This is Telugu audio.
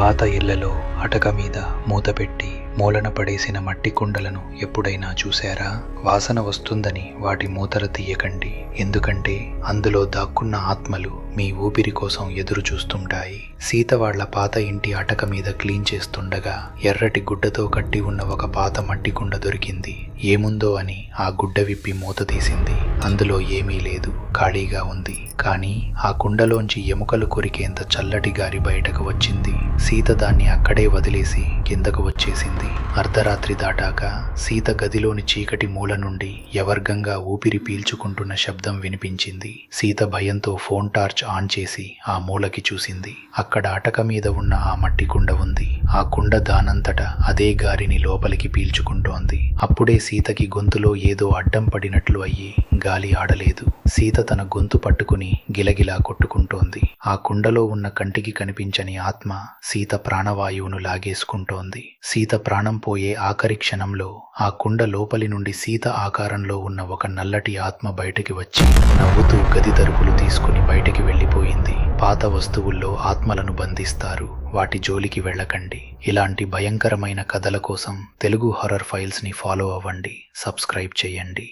పాత ఇళ్లలో అటక మీద మూతపెట్టి మూలన పడేసిన మట్టి కుండలను ఎప్పుడైనా చూశారా? వాసన వస్తుందని వాటి మూతలు తీయకండి. ఎందుకంటే అందులో దాక్కున్న ఆత్మలు మీ ఊపిరి కోసం ఎదురు చూస్తుంటాయి. సీత వాళ్ల పాత ఇంటి అటక మీద క్లీన్ చేస్తుండగా ఎర్రటి గుడ్డతో కట్టి ఉన్న ఒక పాత మట్టి కుండ దొరికింది. ఏముందో అని ఆ గుడ్డ విప్పి మూత తీసింది. అందులో ఏమీ లేదు, ఖాళీగా ఉంది. కానీ ఆ కుండలోంచి ఎముకలు కొరికేంత చల్లటి గాలి బయటకు వచ్చింది. సీత దాన్ని అక్కడే వదిలేసి కిందకు వచ్చేసింది. అర్ధరాత్రి దాటాక సీత గదిలోని చీకటి మూల నుండి యవర్గంగా ఊపిరి పీల్చుకుంటున్న శబ్దం వినిపించింది. సీత భయంతో ఫోన్ టార్చ్ ఆన్ చేసి ఆ మూలకి చూసింది. అక్కడ అటక మీద ఉన్న ఆ మట్టి కుండ ఉంది. ఆ కుండ దానంతట అదే గాలిని లోపలికి పీల్చుకుంటోంది. అప్పుడే సీతకి గొంతులో ఏదో అడ్డం పడినట్లు అయ్యి గాలి ఆడలేదు. సీత తన గొంతు పట్టుకుని గిలగిలా కొట్టుకుంటోంది. ఆ కుండలో ఉన్న కంటికి కనిపించని ఆత్మ సీత ప్రాణవాయువును లాగేసుకుంటోంది. సీత ప్రాణం పోయే ఆఖరి క్షణంలో ఆ కుండ లోపలి నుండి సీత ఆకారంలో ఉన్న ఒక నల్లటి ఆత్మ బయటికి వచ్చి నవ్వుతూ గది తలుపులు తీసుకుని బయటికి వెళ్ళిపోయింది. పాత వస్తువుల్లో ఆత్మలను బంధిస్తారు, వాటి జోలికి వెళ్ళకండి. ఇలాంటి భయంకరమైన కథల కోసం తెలుగు హారర్ ఫైల్స్ని ఫాలో అవ్వండి, సబ్స్క్రైబ్ చేయండి.